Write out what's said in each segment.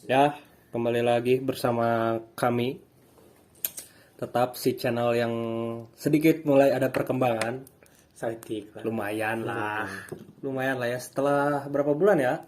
Ya, kembali lagi bersama kami. Tetap si channel yang sedikit mulai ada perkembangan. Sadik lah. Lumayan lah. Lumayan lah ya. Setelah berapa bulan ya?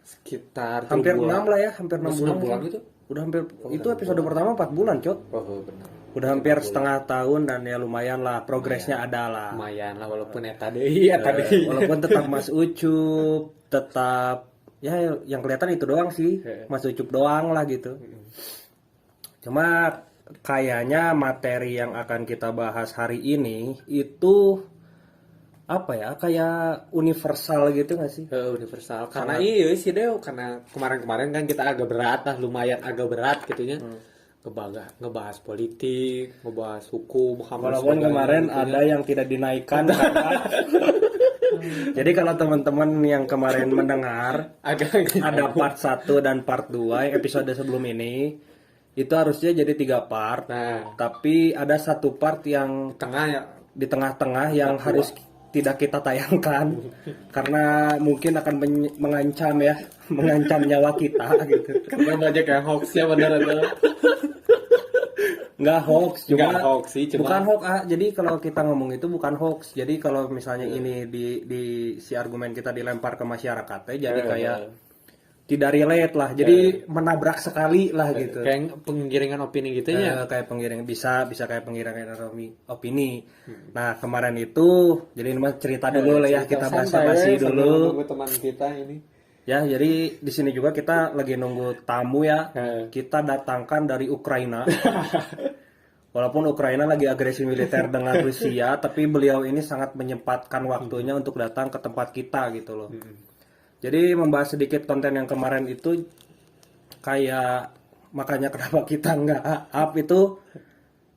Sekitar Hampir 6 bulan. lah ya. Hampir 6 bulan. bulan kan? itu. Udah hampir, itu episode pertama 4 bulan, Cot. Oh, benar. Udah hampir setengah tahun dan ya lumayan lah. Progresnya ada lah. Lumayan lah walaupun tadi. Walaupun tetap Mas Ucup, tetap ya yang kelihatan itu doang sih. Mas Ucup doang lah gitu. Cuma kayaknya materi yang akan kita bahas hari ini itu apa ya, kayak universal gitu nggak sih? Universal. Karena iya sih Deo, karena kemarin-kemarin kan kita agak berat lah, lumayan agak berat gitunya. Ngebahas politik, ngebahas hukum, Walaupun kemarin ada yang tidak dinaikkan karena jadi kalau teman-teman yang kemarin mendengar ada part 1 dan part 2 episode sebelum ini itu harusnya jadi 3 part. Nah, Tapi ada satu part yang tengah ya. di tengah-tengah yang harus tidak kita tayangkan karena mungkin akan mengancam ya, mengancam nyawa kita gitu. Karena banyak yang hoax ya benar-benar. Nggak hoax, cuma Nggak hoax sih, cuma bukan hoax. Jadi kalau kita ngomong itu bukan hoax. Jadi kalau misalnya ini di si argumen kita dilempar ke masyarakatnya, jadi kayak tidak relate lah. Jadi menabrak sekali lah gitu. kayak penggiringan opini gitu ya. Kayak penggiring bisa kayak penggiringan opini. Nah kemarin itu jadi ini mah cerita dulu lah ya, kita basa-basi dulu. Teman kita ini. Ya jadi di sini juga kita lagi nunggu tamu ya. Kita datangkan dari Ukraina. Walaupun Ukraina lagi agresi militer dengan Rusia, tapi beliau ini sangat menyempatkan waktunya untuk datang ke tempat kita gitu loh. Jadi membahas sedikit konten yang kemarin itu kayak makanya kenapa kita nggak up itu,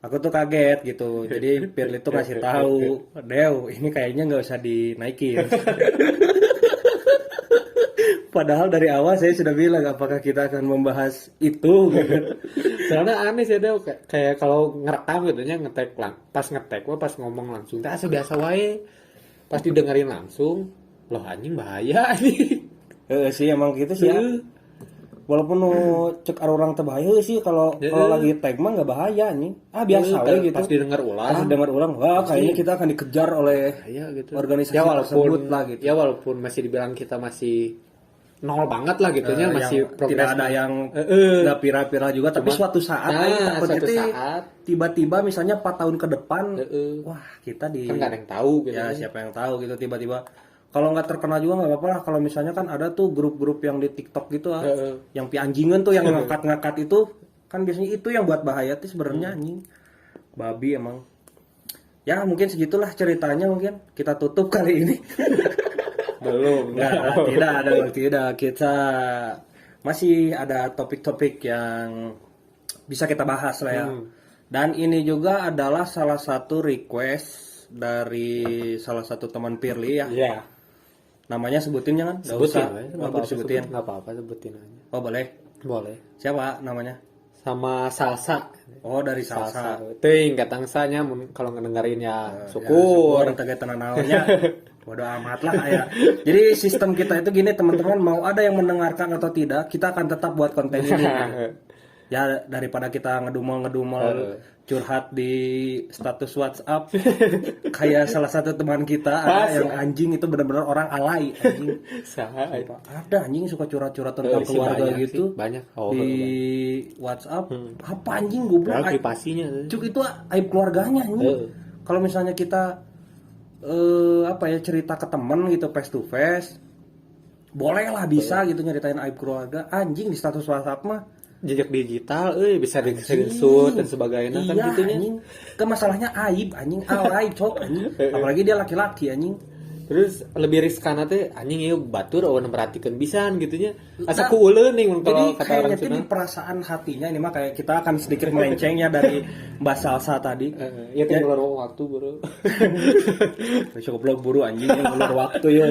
aku tuh kaget gitu. Jadi Pirli tuh ngasih tahu, Dew ini kayaknya nggak usah dinaikin. Padahal dari awal saya sudah bilang apakah kita akan membahas itu. Soalnya aneh sih Deo, kayak kalau ngerekam gitu nya ngetek lang. Pas ngetek pas ngomong langsung. Tak biasa wae. Pas didengerin langsung, loh anjing bahaya ini. Sih emang gitu sih ya. Walaupun cek orang terbahaya sih kalau lagi tag mah nggak bahaya nih. Biasa we gitu. Pas didengar ulang. Pas didengar ulang, wah kayaknya kita akan dikejar oleh gitu. organisasi Ya tersebut lah gitu. Ya walaupun masih dibilang kita masih nol banget lah gitu nya, masih tidak ada yang nggak pira-pira juga. Tapi suatu saat tiba-tiba misalnya 4 tahun ke depan, wah kita kan nggak ada yang tahu gitu. Ya siapa yang tahu gitu tiba-tiba. Kalau nggak terkenal juga nggak apa-apa lah. Kalau misalnya kan ada tuh grup-grup yang di TikTok gitu yang pianjingan tuh yang ngangkat-ngangkat itu, kan biasanya itu yang buat bahaya tuh sebenarnya anjing. Babi emang. Ya mungkin segitulah ceritanya, mungkin kita tutup kali ini. Belum. Tidak. Kita masih ada topik-topik yang bisa kita bahas lah ya. Dan ini juga adalah salah satu request dari salah satu teman Pirli ya. Iya. Namanya sebutin jangan? Nggak usah. Sebutin. Nggak apa-apa, sebutin aja. Oh boleh. Boleh. Siapa namanya? Sama Salsa. Oh dari Salsa. Ting katangsanya kalau ngedengerin ya Syukur. syukur. Tegak tenanaunya. Bodoh amat lah ya. Jadi sistem kita itu gini teman-teman, mau ada yang mendengarkan atau tidak, kita akan tetap buat konten ini. Ya daripada kita ngedumel curhat di status WhatsApp kayak salah satu teman kita ada yang anjing itu benar-benar orang alay anjing. Ada anjing suka curhat-curhat tentang keluarga gitu. Banyak. Di WhatsApp. Apa anjing goblok? Privasinya. Cuk itu aib keluarganya anjing. Kalau misalnya kita cerita ke temen gitu face to face, boleh lah bisa gitu nyeritain aib keluarga. Anjing di status WhatsApp mah jejak digital bisa di-screenshot dan sebagainya kan gitunya. Anjing. Masalahnya aib anjing, alay cok anjing. Apalagi dia laki-laki anjing. Terus lebih riskan teh anjing ieu batur awan memperhatikan pisan gitunya. Asa ku uleuh ning kalau kata orang Sunda. Jadi perasaan hatinya ini mah kayak kita akan sedikit melenceng ya dari Mbak Salsa tadi. Iya teh ngelur waktu bro. Goblok buru anjing ngelur waktu ya.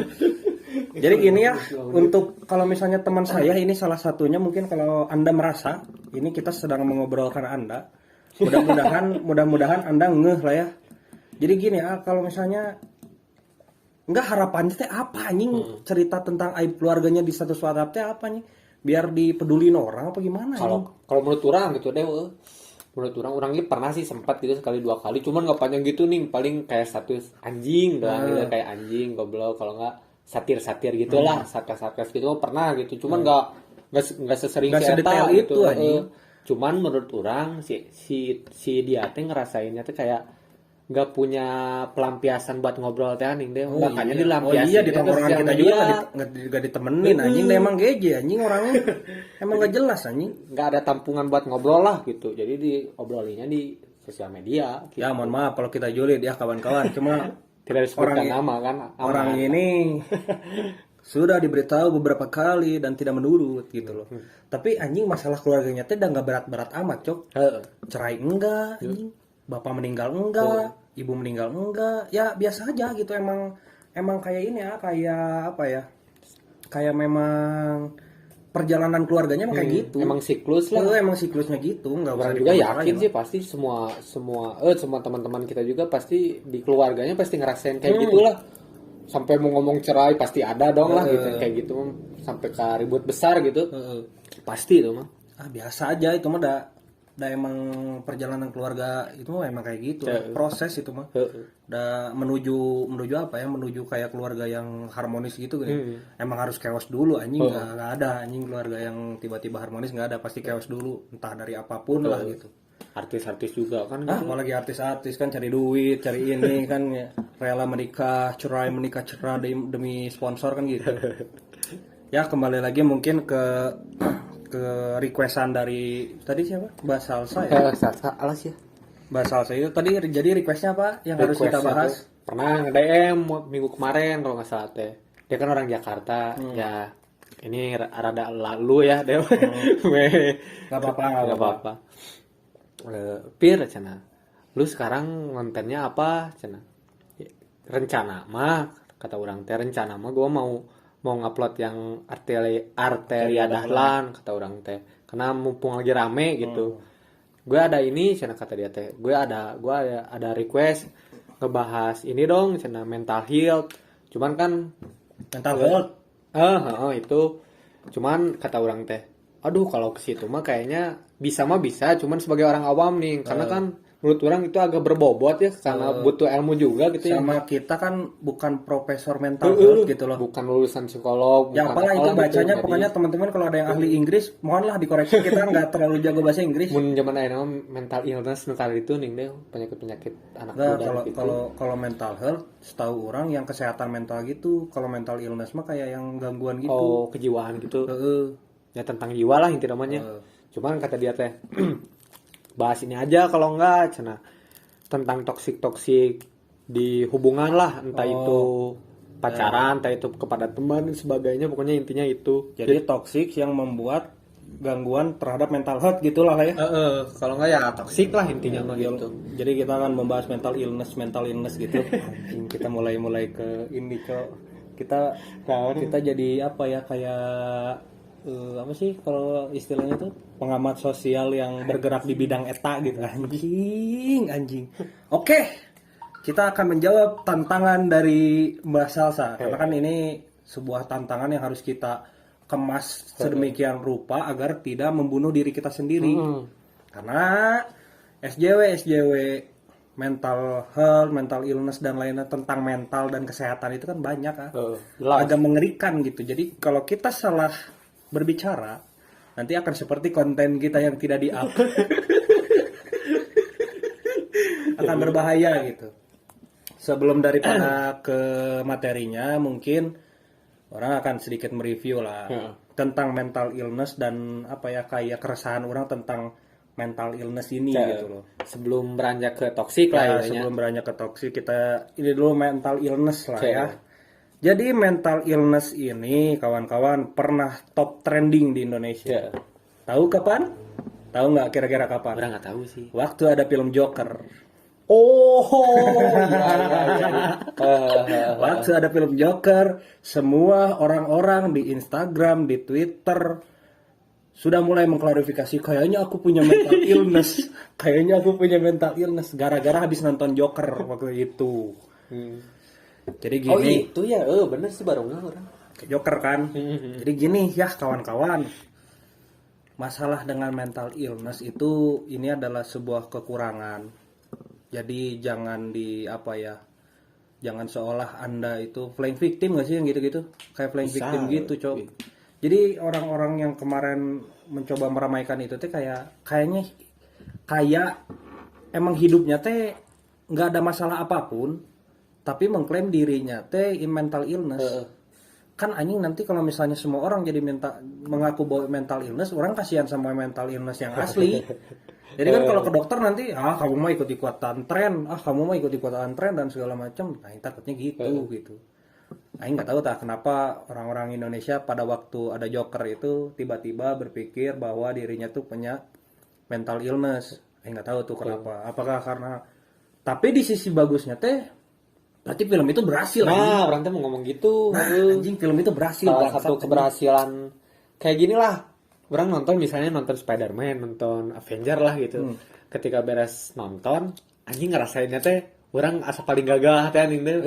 Jadi gini ya, untuk kalau misalnya teman saya ini salah satunya, mungkin kalau Anda merasa ini kita sedang mengobrolkan Anda, mudah-mudahan Anda ngeh lah ya. Jadi gini ya, kalau misalnya enggak harapannya teh apa anjing cerita tentang aib keluarganya di status WhatsApp teh apa nih? biar dipedulin orang apa gimana? Kalau menurut orang gitu deh, menurut orang ini pernah sih sempat gitu sekali 2 kali, cuman nggak panjang gitu nih, paling kayak status anjing doang gitu, kayak anjing goblok, kalau nggak satir gitulah, sarkas gitu pernah gitu, cuman nggak sesering Nggak si Eta sedetail gitu. itu, anjing. Cuman menurut orang si dia teh ngerasainnya tuh kayak nggak punya pelampiasan buat ngobrol teh anjing deh, makanya dilampiasin. Iya, di tongkrongan kita juga nggak ditemenin anjing, deh emang geje anjing orangnya. Emang nggak jelas anjing. Nggak ada tampungan buat ngobrol lah gitu, jadi diobrolinya di sosial media gitu. Ya mohon maaf kalau kita julid ya kawan-kawan, cuma Tidak disebutkan Orang- nama kan, orang ini sudah diberitahu beberapa kali dan tidak menurut gitu loh. Tapi anjing masalah keluarganya teh udah nggak berat-berat amat, Cok. Cerai enggak, anjing. Bapak meninggal enggak, ibu meninggal enggak. Ya biasa aja gitu, emang kayak ini ya, kayak apa ya? Kayak memang perjalanan keluarganya emang kayak gitu. Emang siklus lah. Emang siklusnya gitu, nggak usah Orang juga dipaksa yakin aja. sih pasti semua teman-teman kita juga pasti di keluarganya pasti ngerasain kayak gitulah. Sampai mau ngomong cerai pasti ada dong lah gitu kayak gitu, sampai ke ribut besar gitu. Pasti itu mah. Biasa aja itu mah udah emang perjalanan keluarga itu mah emang kayak gitu, proses itu mah. Udah menuju apa ya, menuju kayak keluarga yang harmonis gitu kan. Emang harus chaos dulu anjing, nggak ada anjing keluarga yang tiba-tiba harmonis, nggak ada, pasti chaos dulu entah dari apapun lah gitu. Artis-artis juga kan Apalagi artis-artis kan cari duit, cari ini kan ya, rela menikah cerai demi sponsor kan gitu. Ya kembali lagi mungkin ke requestan dari tadi siapa? Mbak Salsa ya. alas ya. Mbak Salsa itu tadi jadi requestnya apa yang harus kita bahas? Pernah nge-DM minggu kemarin kalau nggak salah teh. Dia kan orang Jakarta, ya ini rada lalu ya deh. Gak apa-apa. Pir cina, lu sekarang kontennya apa cina? Rencana mah kata orang teh, rencana mah gue mau ngupload yang Arteria Dahlan kata orang teh, karena mumpung lagi rame gitu. Gue ada ini cina kata dia teh, gue ada request ngebahas ini dong cina, mental health. Cuman kan Mental health. itu cuman kata orang teh, aduh kalau ke situ mah kayaknya bisa, cuman sebagai orang awam nih, karena kan menurut orang itu agak berbobot ya, karena butuh ilmu juga gitu ya. Sama kita kan bukan profesor mental health gitu loh. Bukan lulusan psikolog. Ya apalah itu bacanya gitu. Pokoknya teman-teman kalau ada yang ahli Inggris, mohonlah dikoreksi, kita nggak terlalu jago bahasa Inggris. Mun zaman ayeuna mental illness nu kali itu nih deh, penyakit anak muda gitu. Kalau mental health, setahu orang yang kesehatan mental gitu, kalau mental illness mah kayak yang gangguan gitu. Kejiwaan gitu. Ya tentang jiwa lah inti namanya. Cuman kata dia teh bahas ini aja kalau enggak cenah, tentang toksik di hubungan lah, entah itu pacaran, entah itu kepada teman dan sebagainya, pokoknya intinya itu. Jadi toksik yang membuat gangguan terhadap mental health gitulah ya. Kalau enggak ya toksik lah intinya mah gitu. Jadi kita akan membahas mental illness gitu. Anjing, kita mulai ke ini, Cok. Kita jadi apa ya, kayak apa sih kalau istilahnya tuh, pengamat sosial yang bergerak di bidang eta gitu. Anjing. Oke. Kita akan menjawab tantangan dari Mbak Salsa, karena kan ini sebuah tantangan yang harus kita kemas sedemikian rupa agar tidak membunuh diri kita sendiri. Karena SJW mental health, mental illness dan lainnya tentang mental dan kesehatan itu kan banyak kan. Agak mengerikan gitu. Jadi kalau kita salah berbicara, nanti akan seperti konten kita yang tidak di-up. Akan berbahaya gitu. Sebelum daripada ke materinya, mungkin orang akan sedikit mereview lah tentang mental illness dan apa ya, kayak keresahan orang tentang mental illness ini gitu loh. Sebelum beranjak ke toksik lah ya. Sebelum beranjak ke toksik, kita ini dulu mental illness lah ya. Jadi mental illness ini kawan-kawan pernah top trending di Indonesia. Tahu kapan? Tahu nggak kira-kira kapan? Orang nggak tahu sih. Waktu ada film Joker. Waktu ada film Joker, semua orang-orang di Instagram, di Twitter sudah mulai mengklarifikasi, kayaknya aku punya mental illness. Kayaknya aku punya mental illness gara-gara habis nonton Joker waktu itu. Jadi gini. Oh itu ya, bener sih baru nggak orang. Joker kan. Jadi gini ya kawan-kawan. masalah dengan mental illness itu ini adalah sebuah kekurangan. Jadi jangan jangan seolah Anda itu playing victim nggak sih yang gitu-gitu? Kayak playing Bisa. victim gitu, Cok. Jadi orang-orang yang kemarin mencoba meramaikan itu teh kayaknya kayak emang hidupnya teh nggak ada masalah apapun, tapi mengklaim dirinya teh mental illness. Kan anjing nanti kalau misalnya semua orang jadi mengaku bahwa mental illness, orang kasihan sama mental illness yang asli. Jadi kan kalau ke dokter nanti, kamu mau ikut-ikutan tren, kamu mau ikut-ikutan tren dan segala macam. Nah, takutnya gitu. Aing nggak tahu kenapa orang-orang Indonesia pada waktu ada Joker itu tiba-tiba berpikir bahwa dirinya tuh punya mental illness. Aing nggak tahu tuh kenapa. Apakah karena? Tapi di sisi bagusnya teh, berarti film itu berhasil. Nah, orang tuh mau ngomong gitu. Anjing film itu berhasil. Salah satu keberhasilan kayak gini lah. Orang nonton misalnya nonton Spider-Man, nonton Avenger lah gitu. Ketika beres nonton, anjing ngerasainnya teh orang asa paling gagah teh anjing teh.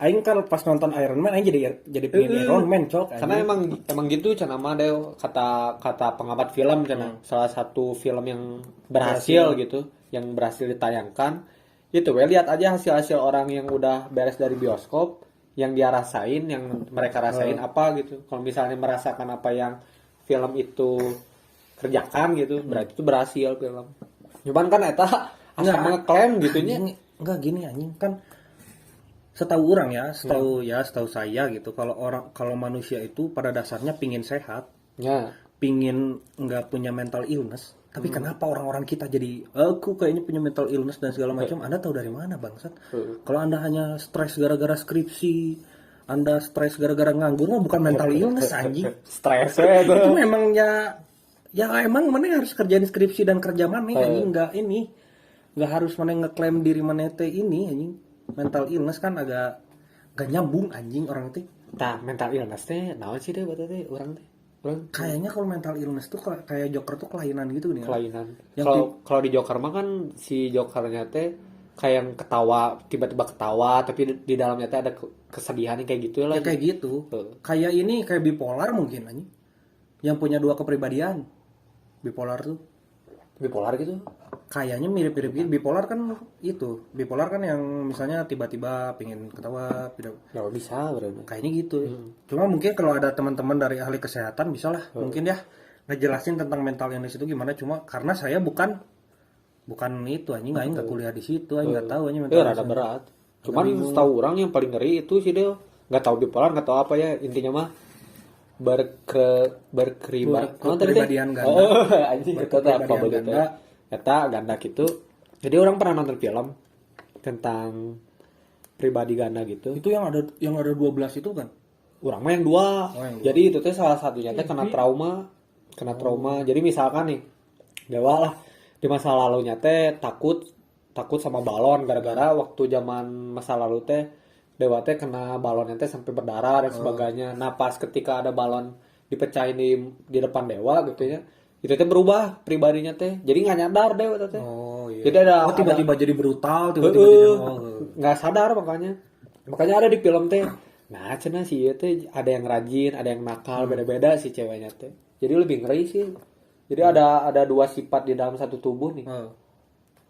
Aing kan pas nonton Iron Man aing jadi pengen Iron Man, Cok. Karena emang gitu cenah mah deh kata pengamat film cenah. Salah satu film yang berhasil gitu, yang berhasil ditayangkan. Itu lihat aja hasil-hasil orang yang udah beres dari bioskop, yang dia rasain, yang mereka rasain apa gitu. Kalau misalnya merasakan apa yang film itu kerjakan gitu, berarti itu berhasil film. Cuman kan eta asa ngeklaim gitunya. Enggak gini anjing, kan setahu orang setahu saya gitu, kalau manusia itu pada dasarnya pingin sehat, pingin nggak punya mental illness. Tapi kenapa orang-orang kita jadi aku kayaknya punya mental illness dan segala macam? Anda tahu dari mana bangsat? Kalau Anda hanya stres gara-gara skripsi, Anda stres gara-gara nganggur mah bukan mental illness anjing. Stres itu memang ya emang mana harus kerjain skripsi dan kerja mana anjing, nggak harus mana ngeklaim diri mana teh ini anjing. Mental illness kan agak gak nyambung anjing orang teh. Tah mental illness teh naon sih deh buat teh orang teh. Kayaknya kalau mental illness tuh kayak Joker tuh kelainan gitu nih. Kelainan. Kalau di Joker mah kan si Jokernya teh kayak yang ketawa, tiba-tiba ketawa tapi di dalamnya teh ada kesedihan kayak gitu lah. Ya kayak gitu. Kayak ini kayak bipolar mungkin anjing. Yang punya dua kepribadian. Bipolar tuh. Bipolar gitu. Kayaknya mirip-mirip gitu. Bipolar kan yang misalnya tiba-tiba pengen ketawa, Ya bisa berarti. kayaknya gitu. Cuma mungkin kalau ada teman-teman dari ahli kesehatan bisa lah mungkin ya ngejelasin tentang mental illness itu gimana. Cuma karena saya bukan itu anjing, aing nggak kuliah di situ, aing nggak tahu anjing mental illness. Rada berat. Cuman setahu orang yang paling ngeri itu sih Del. Nggak tahu bipolar, nggak tahu apa ya, intinya mah kepribadian ganda. Anjing itu apa begitu. Eta ganda gitu. Jadi orang pernah nonton film tentang pribadi ganda gitu. Itu yang ada 12 itu kan? Orang mah yang 2. Jadi itu teh salah satunya teh kena trauma. Jadi misalkan nih, Dewa lah di masa lalunya teh takut sama balon gara-gara waktu zaman masa lalu teh Dewa teh kena balonnya teh sampai berdarah dan sebagainya. Nah, pas ketika ada balon dipecahin di depan Dewa gitu ya. Itu teh berubah pribadinya teh. Jadi nggak nyadar Dewa teh. Iya. Jadi ada tiba-tiba jadi brutal, tiba-tiba jadi nggak sadar makanya ada di film teh. Nah cenah sih teh ada yang rajin, ada yang nakal, beda-beda sih ceweknya teh. Jadi lebih ngeri sih. Jadi ada 2 sifat di dalam satu tubuh nih.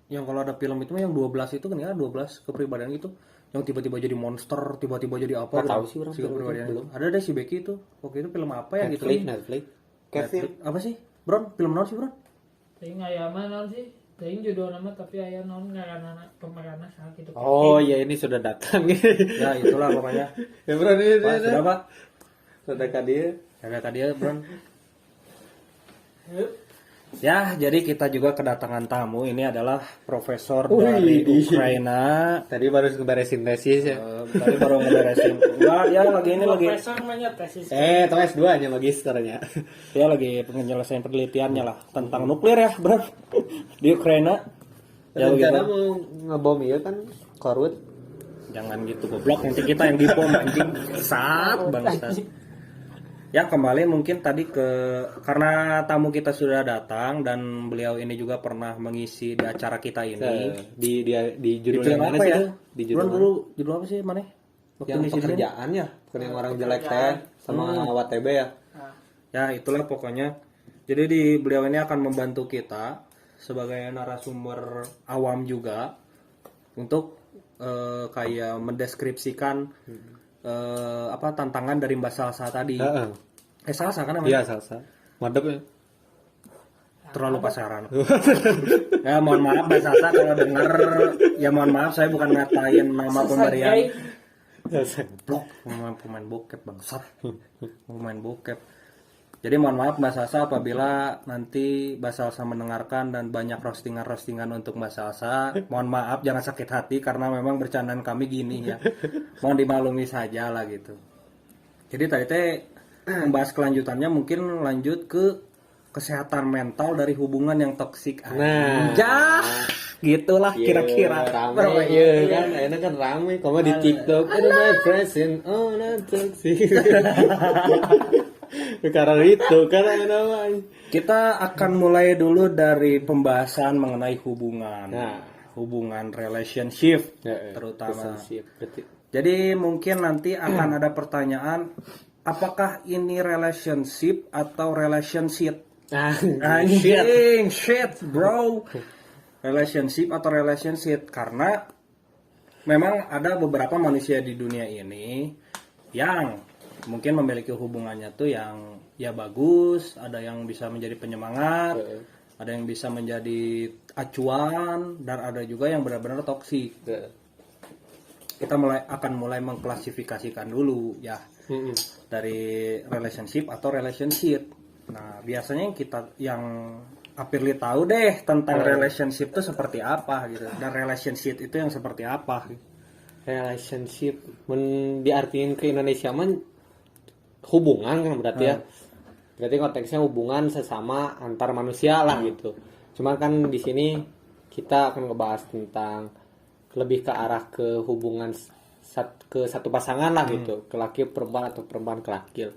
Yang kalau ada film itu yang 12 itu kan ya 12 kepribadian itu yang tiba-tiba jadi monster, tiba-tiba jadi apa? Nggak tahu sih orang kepribadian itu. Ada deh si Becky itu. Waktu itu film apa ya gitu? Netflix. Kevin. Apa sih? Bron, film naon sih, Bron? Teuing aya mah naon sih? Teuing judul nama tapi aya naon ngaranna pemeranna saha kitu. Oh iya ini sudah datang. Ya itulah pokoknya. Ya Bro ini Sudah Pak. sudah ka dia. Bron. Ya, jadi kita juga kedatangan tamu. Ini adalah profesor dari Ukraina. Tadi baru ngeberesin tesis ya. Tadi baru ngeberesin. Enggak, ya lagi Profesor namanya tesis. Tesis 2 nya magisternya. Ya lagi penyelesaian penelitiannya lah tentang nuklir ya, Bro. Di Ukraina. Ya rencana mau ngebom ya kan Korut. Jangan gitu goblok, nanti kita yang dibom anjing. Saat bangsat. Ya kembali mungkin tadi karena tamu kita sudah datang dan beliau ini juga pernah mengisi di acara kita ini. Di judul yang mana apa sih ya? Di judul judul apa sih mana? Yang pekerjaan ya, bukan yang orang jelek teh sama WTB ya. Ya itulah pokoknya. Jadi beliau ini akan membantu kita sebagai narasumber awam juga untuk kayak mendeskripsikan apa tantangan dari Mbak Salsa tadi. Salsa kan namanya? Iya, Salsa. Madep ya. Terlalu pasaran. Ya mohon maaf Mbak Salsa kalau dengar, ya mohon maaf saya bukan ngatain nama pemberian. Blok pemain bokep bangsat. Pemain bokep. Jadi mohon maaf Mbak Salsa apabila nanti Mbak Salsa mendengarkan dan banyak roastingan untuk Mbak Salsa. Mohon maaf jangan sakit hati karena memang bercandaan kami gini ya. Mohon dimaklumi saja lah gitu. Jadi tadi teh membahas kelanjutannya mungkin lanjut ke kesehatan mental dari hubungan yang toksik. Nah, gitulah kira-kira. Rame ya kan, enak kan rame. Kamu di TikTok, my present, not toxic. Karena itu kan namanya. Kita akan mulai dulu dari pembahasan mengenai hubungan. Hubungan relationship terutama. Jadi mungkin nanti akan ada pertanyaan, apakah ini relationship atau relationship? Anjing, shit bro. Relationship atau relationship, karena memang ada beberapa manusia di dunia ini yang mungkin memiliki hubungannya tuh yang ya bagus, ada yang bisa menjadi penyemangat, ada yang bisa menjadi acuan, dan ada juga yang benar-benar toksik. Kita akan mulai mengklasifikasikan dulu ya dari relationship atau relationship. Nah biasanya yang Apirli tahu deh tentang relationship itu seperti apa gitu, dan relationship itu yang seperti apa. Relationship diartikan ke Indonesia mah hubungan kan berarti ya. Berarti konteksnya hubungan sesama antar manusia lah gitu. Cuma kan di sini kita akan ngebahas tentang lebih ke arah ke hubungan ke satu pasangan lah gitu, ke laki perempuan atau perempuan ke laki.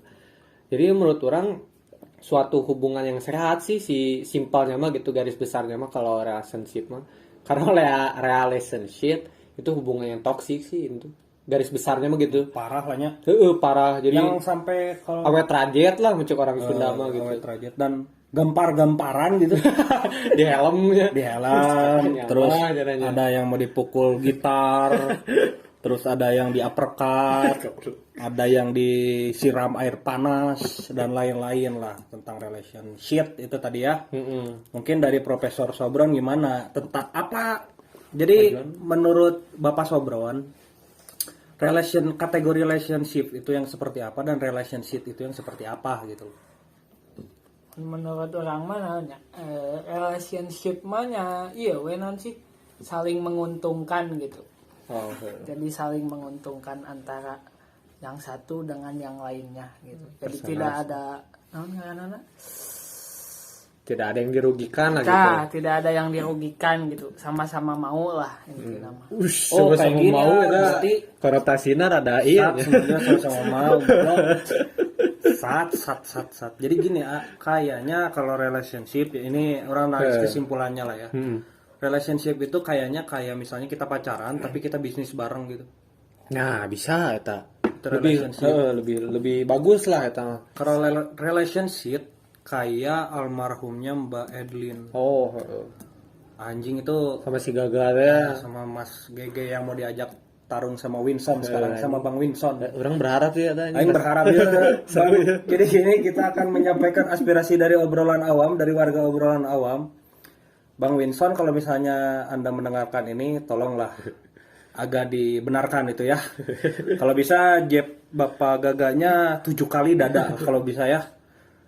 Jadi menurut orang suatu hubungan yang sehat sih, si simpelnya mah gitu, garis besarnya mah kalau relationship mah. Karena relationship itu hubungan yang toksik sih itu. Garis besarnya mah gitu. Parah lah nya. Parah. Jadi yang sampai kalau awet trajet lah mencuk orang Sunda mah gitu. Awet trajet dan gempar-gemparan gitu. Di helmnya. Di helm. Terus ada yang mau dipukul gitar. Terus ada yang di uppercut. Ada yang disiram air panas dan lain-lain lah tentang relationship itu tadi ya. Mungkin dari Profesor Sobron gimana tentang apa? Jadi menurut Bapak Sobron, kategori relationship itu yang seperti apa dan relationship itu yang seperti apa gitu. Menurut orang mana relationship mana iya wenon sih saling menguntungkan gitu. Jadi saling menguntungkan antara yang satu dengan yang lainnya gitu. Jadi tidak ada tidak ada yang dirugikan lah gitu. Tidak ada yang dirugikan gitu. Sama-sama mau lah intinya mah. Sama-sama mau berarti konotasinya rada iya. Sebenarnya sama-sama mau. Sat. Jadi gini kayaknya kalau relationship ini orang narik kesimpulannya lah ya. Relationship itu kayaknya kayak misalnya kita pacaran tapi kita bisnis bareng gitu. Nah, bisa eta. Lebih bagus lah eta. Kalau relationship kayak almarhumnya Mbak Edlin. Anjing itu sama si Gaga ya. Sama Mas Gege yang mau diajak tarung sama Winson sekarang sama Bang Winson. Orang berharap sih ada. Aing berharap ya. Jadi sini kita akan menyampaikan aspirasi dari obrolan awam, dari warga obrolan awam. Bang Winson kalau misalnya Anda mendengarkan ini tolonglah agak dibenarkan itu ya. Kalau bisa jeb Bapak Gaganya 7 kali dada kalau bisa ya.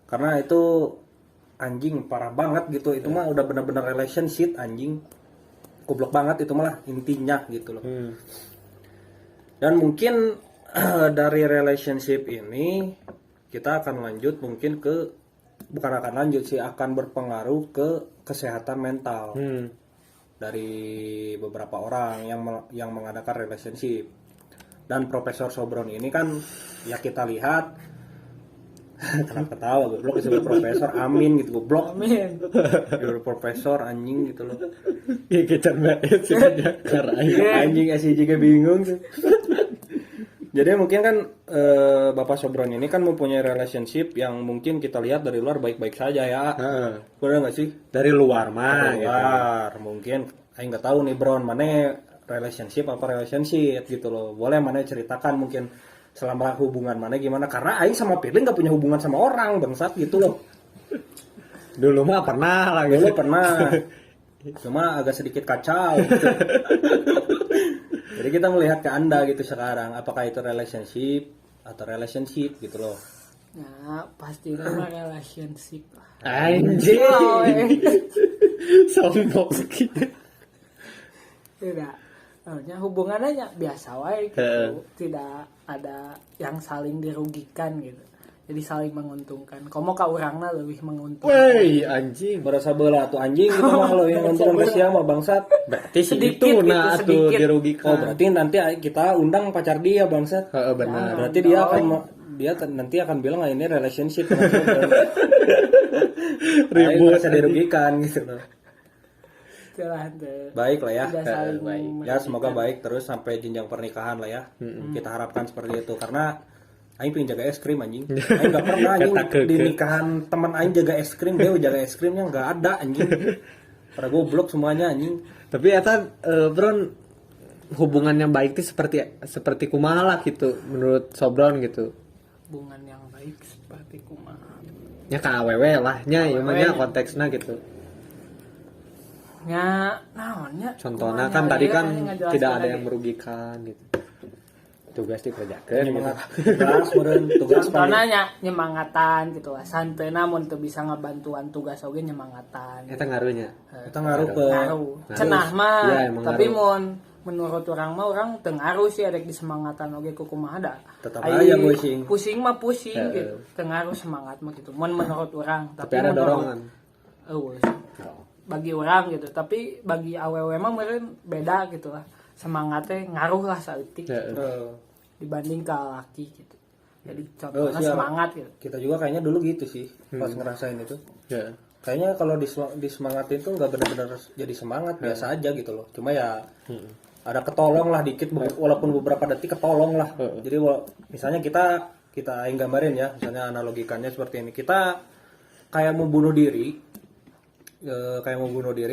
Karena itu anjing parah banget gitu. Itu mah udah benar-benar relationship anjing. Goblok banget itu malah intinya gitu loh. Dan mungkin dari relationship ini kita akan lanjut mungkin bukan akan lanjut sih, akan berpengaruh ke kesehatan mental dari beberapa orang yang mengadakan relationship. Dan Profesor Sobron ini kan ya kita lihat kenapa ketawa goblok disebut profesor, amin gitu goblok. Amin. You're profesor anjing gitu loh. Ya kita mbak anjing sih juga bingung tuh. Jadi mungkin kan Bapak Sobron ini kan mempunyai relationship yang mungkin kita lihat dari luar baik-baik saja ya. Benar nggak sih? Dari luar mah Dari gitu. luar mungkin Aing nggak tahu nih Bron mana relationship apa relationship gitu loh. Boleh mana ceritakan mungkin selama hubungan mana gimana, karena Aing sama Pirly nggak punya hubungan sama orang bangsat gitu loh. Dulu mah pernah lah Dulu gitu. pernah, cuma agak sedikit kacau gitu. Jadi kita melihat ke Anda gitu sekarang, apakah itu relationship gitu loh. Ya pasti nama relationship lah. Anjing. Oh, Sombong gitu. tidak, maksudnya hubungannya biasa wae gitu. Tidak ada yang saling dirugikan gitu. Jadi saling menguntungkan. Komo ka urangna lebih menguntungkan. Wey, anjing. Berasa belah tuh anjing gitu mah kalau yang nonton ke siapa bangsat. Berarti Sedikit segitu gitu, nah tuh sedikit. dirugikan. Oh berarti nanti kita undang pacar dia bangsat. Heeh, benar. Berarti dia nanti akan bilang ah, ini relationship. Ribut bisa dirugikan gitu loh. Itulah tuh. Baik lah ya. Tidak saling baik. Ya semoga baik terus sampai jenjang pernikahan lah ya. Kita harapkan seperti itu karena Aing pengen jaga es krim anjing. Aing gak pernah anjing di nikahan teman Aing jaga es krim, dia jaga es krimnya nggak ada anjing. Pada goblok semuanya anjing. Tapi eta Bron, hubungan yang baik itu seperti kumaha lah gitu menurut Sobron gitu. Hubungan yang baik seperti kumaha. Nya ka awewe lah nya ieu mah nya konteksna gitu. Ya, naonnya? Contohnya Kumaha kan nya tadi dia kan ngejelaskan tidak ada lagi. yang merugikan gitu. Tugas dikerjakeun gitu. Tugas meureun tugas Contohnya nya nyemangatan gitu lah. Santeuna mun teu bisa ngabantuan tugas oge nyemangatan. Eta ngaruhnya. kita ngaruh ke Ngaruh. Cenah mah, Iya, emang tapi ngaruh. menurut orang mah orang teu ngaruh sih adek disemangatan oge ku kumaha da. Tetap Ai, aja pusing. Pusing mah pusing gitu. Teu ngaruh semangat mah gitu. Menurut orang, Tapi ada dorongan. Bagi orang gitu. Tapi bagi awewe mah meureun beda gitu lah. Semangatnya ngaruh lah saeutik dibanding ke laki gitu. Jadi contohnya siap. semangat gitu. kita juga kayaknya dulu gitu sih pas ngerasain itu. Ya. Kayaknya kalau disemangatin tuh nggak benar-benar jadi semangat, biasa aja gitu loh. Cuma ya ada ketolong lah dikit, walaupun beberapa detik ketolong lah. Jadi misalnya kita yang gambarin ya, misalnya analogikannya seperti ini. Kita kayak mau bunuh diri,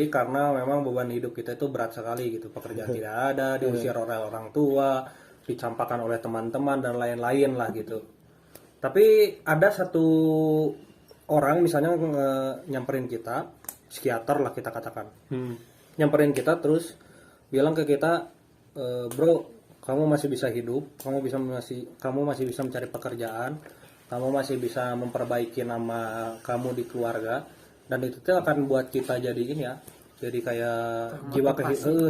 karena memang beban hidup kita itu berat sekali gitu. Pekerjaan tidak ada, diusir oleh orang tua, dicampakkan oleh teman-teman dan lain-lain lah gitu. Tapi ada satu orang misalnya nyamperin kita, psikiater lah kita katakan, nyamperin kita terus bilang ke kita, bro, kamu masih bisa hidup, kamu masih bisa mencari pekerjaan, kamu masih bisa memperbaiki nama kamu di keluarga, dan itu tuh akan buat kita jadi ini ya, jadi kayak jiwa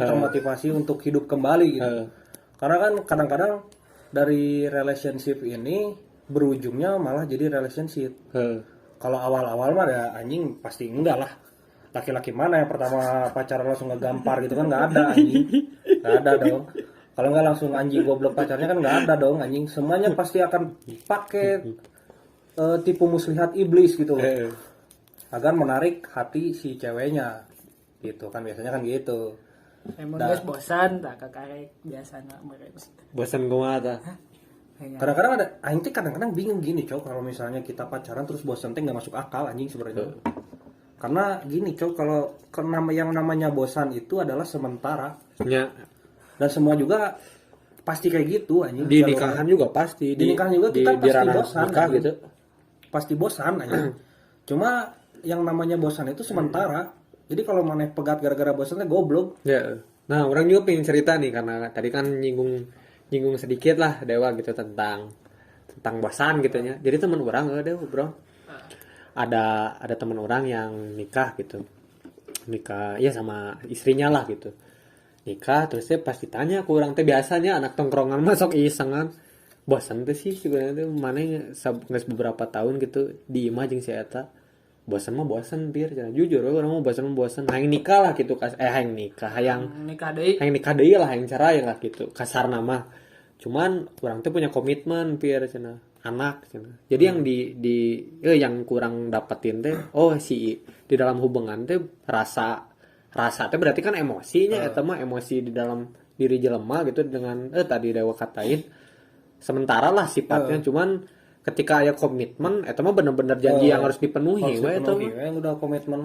termotivasi untuk hidup kembali gitu. Karena kan kadang-kadang dari relationship ini berujungnya malah jadi relationship. Kalau awal-awal mah ada anjing pasti enggak lah. Laki-laki mana yang pertama pacaran langsung ngegampar gitu kan, nggak ada anjing. Nggak ada dong. Kalau nggak langsung anjing goblok pacarnya kan nggak ada dong anjing. Semuanya pasti akan pakai tipu muslihat iblis gitu loh. Agar menarik hati si ceweknya. Gitu kan biasanya kan gitu. Emang guys bosan tak kakarek biasana meureun. Bosan kumaha tah? Kadang-kadang ada aing teh kadang-kadang bingung gini, Cok, kalau misalnya kita pacaran terus bosan teh nggak masuk akal anjing sebenarnya. Karena gini, Cok, kalau yang namanya bosan itu adalah sementara. Ya. Dan semua juga pasti kayak gitu anjing. Di nikahan juga pasti. Di nikahan juga kita pasti ranah bosan nikah anjing. gitu. Pasti bosan anjing. Cuma yang namanya bosan itu sementara. Jadi kalau maneh pegat gara-gara bosannya goblok. Ya. Nah, orang juga pengen cerita nih karena tadi kan nyinggung sedikit lah Dewa gitu tentang bosan gitu ya. Jadi teman orang bro. Ada teman orang yang nikah gitu. Nikah ya sama istrinya lah gitu. Nikah terus dia pasti tanya ke orang teh biasanya anak tongkrongan masuk isengan. Bosan tuh sih sebenarnya tuh mana geus beberapa tahun gitu di imah jeung si eta. Bosan mah bosan bir, jujur orang mau bosan hayang nikah lah gitu hayang nikah nikah deui lah hayang cerai lah gitu kasar nama. Cuman orang tuh punya komitmen bir cenah anak cenah. Jadi yang kurang dapetin teh si di dalam hubungan teh rasa teh berarti kan emosinya eta mah emosi di dalam diri jelema gitu dengan tadi Dewa katain sementara lah sifatnya, cuman ketika ada komitmen eta mah bener-bener janji yang harus dipenuhi we eta mah. Yang udah komitmen